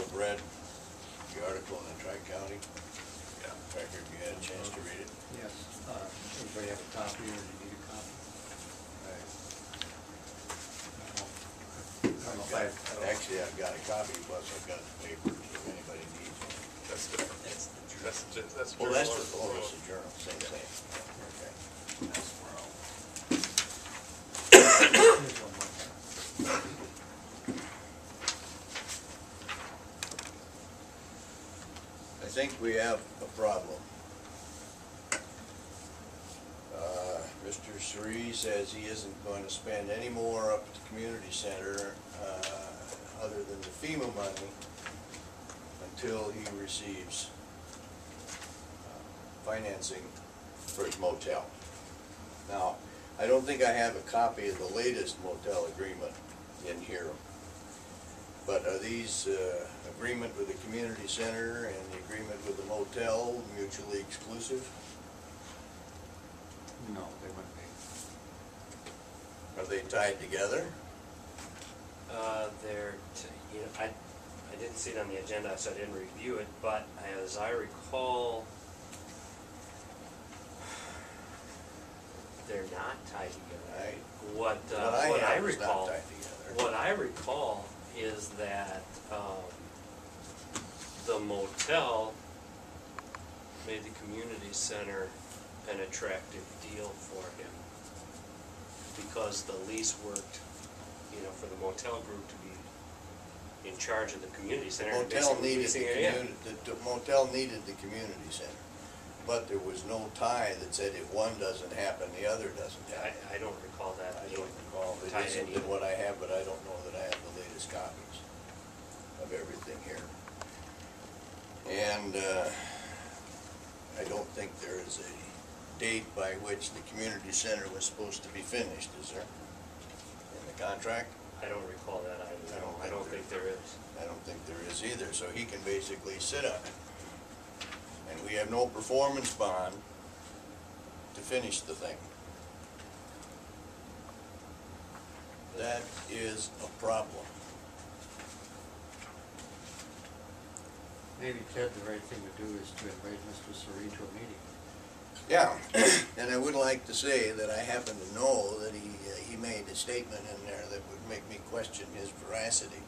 have read the article in the Tri-County Record. You had a chance to read it? Yes. Everybody have a copy, or do you need a copy? Actually, I've got a copy, plus I've got the paper, if anybody needs it. That's different. That's Well, that's the Journal, same thing. Okay. That's wrong. Here's one more. I think we have a problem. Mr. Suri says he isn't going to spend any more up at the community center other than the FEMA money until he receives financing for his motel. Now, I don't think I have a copy of the latest motel agreement in here, but are these agreement with the community center and the agreement with the motel mutually exclusive? No, they wouldn't be. Are they tied together? I didn't see it on the agenda, so I didn't review it, but as I recall, they're not tied together. What I recall is that the motel made the community center an attractive deal for him because the lease worked, for the motel group to be in charge of the community center. The motel needed the community center, but there was no tie that said if one doesn't happen, the other doesn't happen. I don't recall that. I don't recall. It isn't in what I have, but I don't know that I have the latest copies of everything here. And I don't think there is a date by which the community center was supposed to be finished, is there? In the contract? I don't recall that either. I don't think there is. I don't think there is either, so he can basically sit on it. And we have no performance bond to finish the thing. That is a problem. Maybe, Ted, the right thing to do is to invite Mr. Suri to a meeting. Yeah, and I would like to say that I happen to know that he made a statement in there that would make me question his veracity,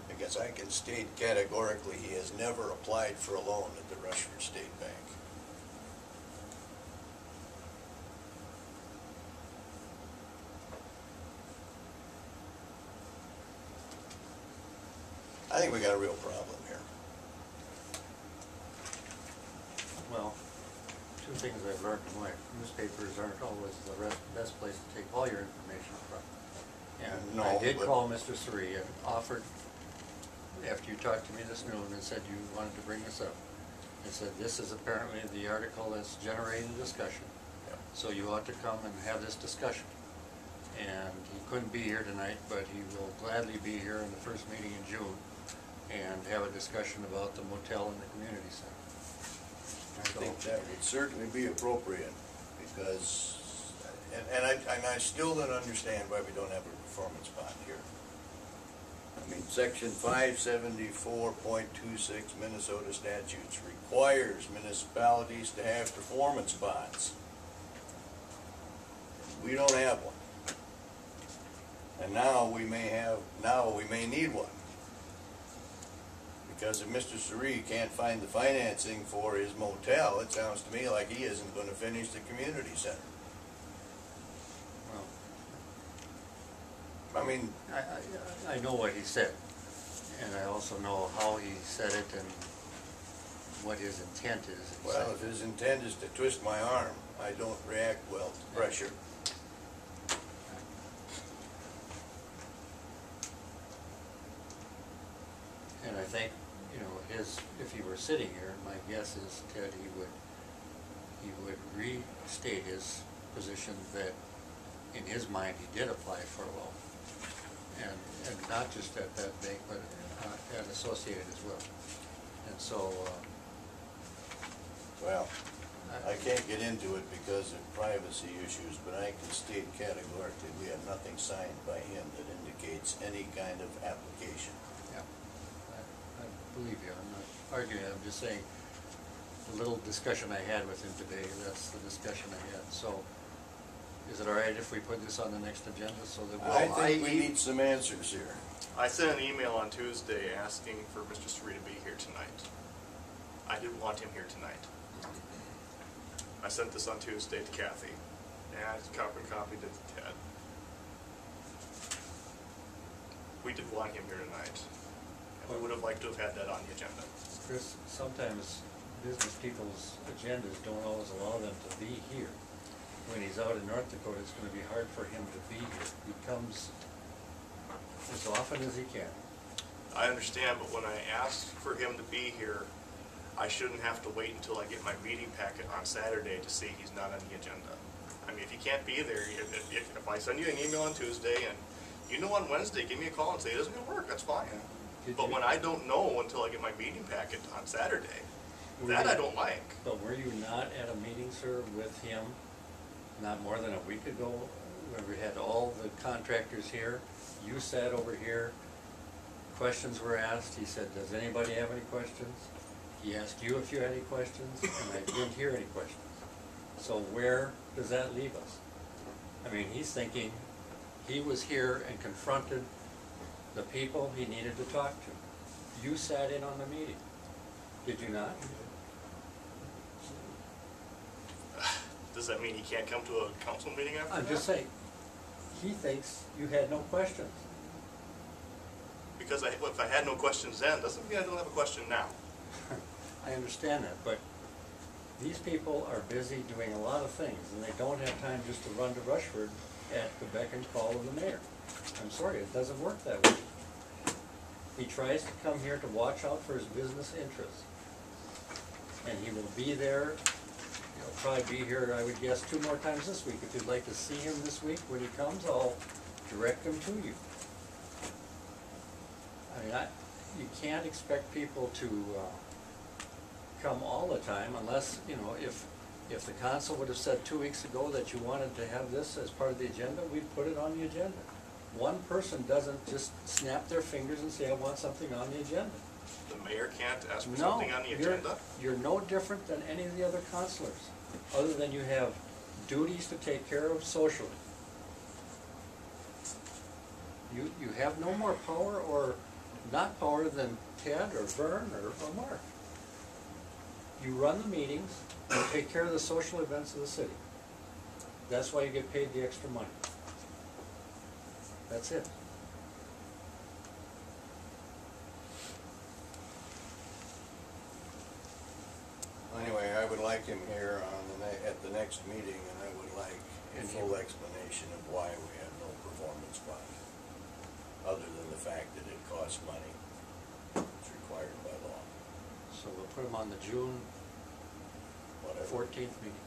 because I can state categorically he has never applied for a loan at the Rushford State Bank. I think we got a real problem here. Well, two things I've learned in life. Newspapers aren't always the best place to take all your information from. And No, I did call Mr. Suri and offered, after you talked to me this noon and said you wanted to bring this up, I said, this is apparently the article that's generating discussion. Yeah. So you ought to come and have this discussion. And he couldn't be here tonight, but he will gladly be here in the first meeting in June and have a discussion about the motel and the community center. I think that would certainly be appropriate, because, and I still don't understand why we don't have a performance bond here. I mean, section 574.26 Minnesota statutes requires municipalities to have performance bonds. We don't have one. And now we may need one. Because if Mr. Suri can't find the financing for his motel, it sounds to me like he isn't going to finish the community center. Well, I mean, I know what he said, and I also know how he said it and what his intent is. well, if his intent is to twist my arm, I don't react well to pressure. And I think, if he were sitting here, my guess is, Ted, he would restate his position that in his mind he did apply for a loan. And not just at that bank, but at Associated as well. And so, Well, I can't get into it because of privacy issues, but I can state categorically we have nothing signed by him that indicates any kind of application. yeah, I believe you, I'm not arguing, I'm just saying, the little discussion I had with him today, that's the discussion I had, so, is it all right if we put this on the next agenda so that I we'll... think we need some answers here. I sent an email on Tuesday asking for Mr. Sri to be here tonight. I didn't want him here tonight. I sent this on Tuesday to Kathy, and I copied it to Ted. We did want him here tonight, and we would have liked to have had that on the agenda. Chris, sometimes business people's agendas don't always allow them to be here. When he's out in North Dakota, it's gonna be hard for him to be here. He comes as often as he can. I understand, but when I asked for him to be here, I shouldn't have to wait until I get my meeting packet on Saturday to see he's not on the agenda. I mean, if you can't be there, if I send you an email on Tuesday and you know on Wednesday, give me a call and say it doesn't work, that's fine. But when I don't know until I get my meeting packet on Saturday, that I don't like. But were you not at a meeting, sir, with him not more than a week ago, when we had all the contractors here? You sat over here, questions were asked, he said, does anybody have any questions? He asked you if you had any questions, and I didn't hear any questions. So where does that leave us? I mean, he's thinking he was here and confronted the people he needed to talk to. You sat in on the meeting, did you not? Does that mean he can't come to a council meeting after that? I'm just saying, he thinks you had no questions. Because if I had no questions then, doesn't mean I don't have a question now. I understand that, but these people are busy doing a lot of things, and they don't have time just to run to Rushford at the beck and call of the mayor. I'm sorry, it doesn't work that way. He tries to come here to watch out for his business interests. And he will be there, he'll probably be here, I would guess, 2 more times this week. If you'd like to see him this week, when he comes, I'll direct him to you. I mean, you can't expect people to come all the time unless, you know, if the council would have said 2 weeks ago that you wanted to have this as part of the agenda, we'd put it on the agenda. One person doesn't just snap their fingers and say, I want something on the agenda. The mayor can't ask for No, something on the agenda? you're no different than any of the other councilors, other than you have duties to take care of socially. You have no more power or not power than Ted or Vern or Mark. You run the meetings, you take care of the social events of the city. That's why you get paid the extra money. That's it. Anyway, I would like him here on at the next meeting, and I would like a full explanation of why we have no performance bond, other than the fact that it costs money. It's required by law. So we'll put them on the June Whatever. 14th meeting.